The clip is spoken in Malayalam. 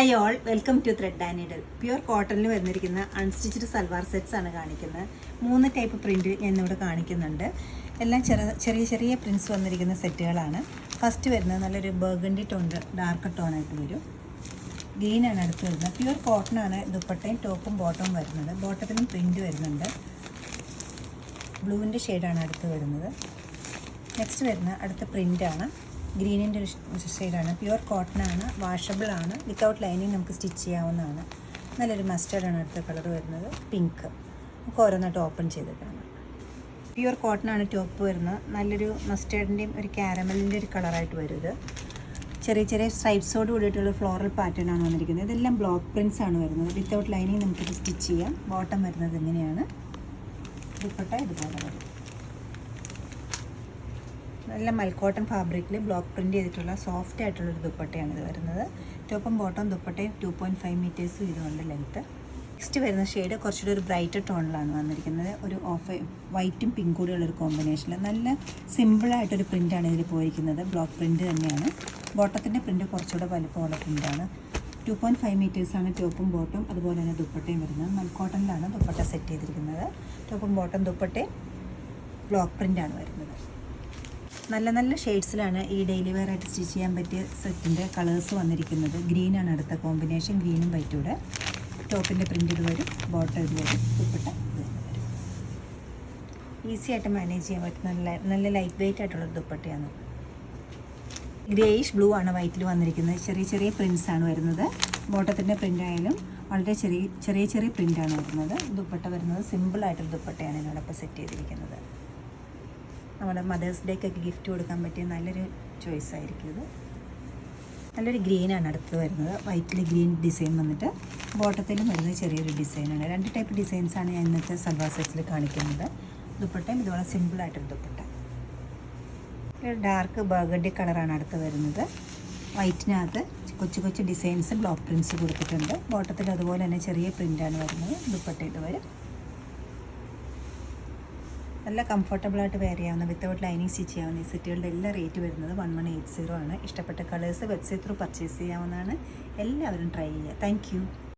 Hi all, welcome to thread and needle. Pure കോട്ടണിൽ വന്നിരിക്കുന്ന അൺസ്റ്റിച്ച്ഡ് സൽവാർ സെറ്റ്സ് ആണ് കാണിക്കുന്നത്. 3 ടൈപ്പ് പ്രിൻറ്റ് ഞാൻ ഇവിടെ കാണിക്കുന്നുണ്ട്. എല്ലാം ചെറിയ ചെറിയ പ്രിൻറ്റ്സ് വന്നിരിക്കുന്ന സെറ്റുകളാണ്. ഫസ്റ്റ് വരുന്നത് നല്ലൊരു ബർഗണ്ടി ടോൺ, ഡാർക്ക് ടോണായിട്ട് വരും. ഗ്രീനാണ് അടുത്ത് വരുന്നത്. പ്യുവർ കോട്ടണാണ് ദുപ്പട്ടയും ടോപ്പും ബോട്ടവും വരുന്നത്. ബോട്ടത്തിലും പ്രിൻറ്റ് വരുന്നുണ്ട്. ബ്ലൂവിൻ്റെ ഷെയ്ഡാണ് അടുത്ത് വരുന്നത്. നെക്സ്റ്റ് വരുന്ന അടുത്ത പ്രിൻ്റാണ്. ഗ്രീനിൻ്റെ ഒരു ഷെയ്ഡാണ്. പ്യുവർ കോട്ടണാണ്, വാഷബിളാണ്, വിത്തൗട്ട് ലൈനിങ് നമുക്ക് സ്റ്റിച്ച് ചെയ്യാവുന്നതാണ്. നല്ലൊരു മസ്റ്റേർഡാണ് അടുത്ത കളർ വരുന്നത്. പിങ്ക്. നമുക്ക് ഓരോന്നായിട്ട് ഓപ്പൺ ചെയ്ത് കാണാം. പ്യുവർ കോട്ടണാണ് ടോപ്പ് വരുന്നത്. നല്ലൊരു മസ്റ്റേർഡിൻ്റെയും ഒരു കാരമലിൻ്റെ ഒരു കളറായിട്ട് വരുന്നത്. ചെറിയ ചെറിയ സ്ട്രൈപ്സോട് കൂടിയിട്ടുള്ള ഫ്ലോറൽ പാറ്റേൺ ആണ് വന്നിരിക്കുന്നത്. ഇതെല്ലാം ബ്ലോക്ക് പ്രിൻറ്റ്സ് ആണ് വരുന്നത്. വിത്തൗട്ട് ലൈനിങ് നമുക്കിത് സ്റ്റിച്ച് ചെയ്യാം. ബോട്ടം വരുന്നത് ഇങ്ങനെയാണ്. ദുപ്പട്ട ഇതുപോലെ വരും. നല്ല മൽക്കോട്ടൺ ഫാബ്രിക്കിൽ ബ്ലോക്ക് പ്രിൻറ്റ് ചെയ്തിട്ടുള്ള സോഫ്റ്റ് ആയിട്ടുള്ളൊരു ദുപ്പട്ടയാണ് ഇത് വരുന്നത്. ടോപ്പും ബോട്ടം ദുപ്പട്ടയും 2.5 മീറ്റേഴ്സ് ഇതുകൊണ്ട് ലെങ്ത്ത്. നെക്സ്റ്റ് വരുന്ന ഷെയ്ഡ് കുറച്ചുകൂടി ഒരു ബ്രൈറ്റർ ടോണിലാണ് വന്നിരിക്കുന്നത്. ഒരു ഓഫ് വൈറ്റും പിങ്ക് കൂടിയുള്ളൊരു കോമ്പിനേഷനിൽ നല്ല സിമ്പിളായിട്ടൊരു പ്രിൻ്റാണ് ഇതിൽ പോയിരിക്കുന്നത്. ബ്ലോക്ക് പ്രിൻറ്റ് തന്നെയാണ്. ബോട്ടത്തിൻ്റെ പ്രിൻറ്റ് കുറച്ചുകൂടെ വലുപ്പമുള്ള പ്രിൻ്റാണ്. 2.5 മീറ്റേഴ്സാണ് ടോപ്പും ബോട്ടും. അതുപോലെ തന്നെ ദുപ്പട്ടയും വരുന്നത്. മൽക്കോട്ടണിലാണ് ദുപ്പട്ട സെറ്റ് ചെയ്തിരിക്കുന്നത്. ടോപ്പും ബോട്ടം ദുപ്പട്ടയും ബ്ലോക്ക് പ്രിൻ്റാണ് വരുന്നത്. നല്ല നല്ല ഷെയ്ഡ്സിലാണ് ഈ ഡെയിലി വെയർ ആയിട്ട് സ്റ്റിച്ച് ചെയ്യാൻ പറ്റിയ സെറ്റിൻ്റെ കളേഴ്സ് വന്നിരിക്കുന്നത്. ഗ്രീനാണ് അടുത്ത കോമ്പിനേഷൻ. ഗ്രീനും വൈറ്റൂടെ. ടോപ്പിൻ്റെ പ്രിൻ്റ് ഇത് വരും. ബോട്ടം ഇത് വരും. ദുപ്പട്ട ഇത് വരും. ഈസി ആയിട്ട് മാനേജ് ചെയ്യാൻ പറ്റുന്ന നല്ല ലൈറ്റ് വെയ്റ്റ് ആയിട്ടുള്ളൊരു ദുപ്പട്ടയാണ്. ഗ്രേയിഷ് ബ്ലൂ ആണ് വൈറ്റിൽ വന്നിരിക്കുന്നത്. ചെറിയ ചെറിയ പ്രിൻറ്റ്സ് ആണ് വരുന്നത്. ബോട്ടത്തിൻ്റെ പ്രിൻ്റ് ആയാലും വളരെ ചെറിയ പ്രിൻ്റാണ് വരുന്നത്. ദുപ്പട്ട വരുന്നത് സിമ്പിളായിട്ടൊരു ദുപ്പട്ടയാണ് ഇതിനോടൊപ്പം സെറ്റ് ചെയ്തിരിക്കുന്നത്. നമ്മുടെ മദേഴ്സ് ഡേക്കൊക്കെ ഗിഫ്റ്റ് കൊടുക്കാൻ പറ്റിയ നല്ലൊരു ചോയ്സ് ആയിരിക്കും ഇത്. നല്ലൊരു ഗ്രീനാണ് അടുത്ത് വരുന്നത്. വൈറ്റിൽ ഗ്രീൻ ഡിസൈൻ വന്നിട്ട് ബോട്ടത്തിലും വരുന്നത് ചെറിയൊരു ഡിസൈനാണ്. 2 ടൈപ്പ് ഡിസൈൻസാണ് ഞാൻ ഇന്നത്തെ സൽവാർ സെറ്റ്സിൽ കാണിക്കുന്നത്. ദുപ്പട്ടയും ഇതുപോലെ സിമ്പിളായിട്ടൊരു ദുപ്പട്ട. ഒരു ഡാർക്ക് ബർഗണ്ടി കളറാണ് അടുത്ത് വരുന്നത്. വൈറ്റിനകത്ത് കൊച്ചു ഡിസൈൻസ് ബ്ലോക്ക് പ്രിൻറ്റ്സ് കൊടുത്തിട്ടുണ്ട്. ബോട്ടത്തിൽ അതുപോലെ തന്നെ ചെറിയ പ്രിൻ്റാണ് വരുന്നത്. ദുപ്പട്ട ഇത് വരും. നല്ല കംഫർട്ടബിളായിട്ട് വെയർ ചെയ്യാവുന്ന വിത്തൗട്ട് ലൈനിങ് സ്റ്റിച്ച് ചെയ്യാവുന്ന ഈ സെറ്റുകളുടെ എല്ലാ റേറ്റ് വരുന്നത് 1180 ആണ്. ഇഷ്ടപ്പെട്ട കളേഴ്സ് വെബ്സൈറ്റ് ത്രൂ പർച്ചേസ് ചെയ്യാവുന്നതാണ്. എല്ലാവരും ട്രൈ ചെയ്യുക. Thank you.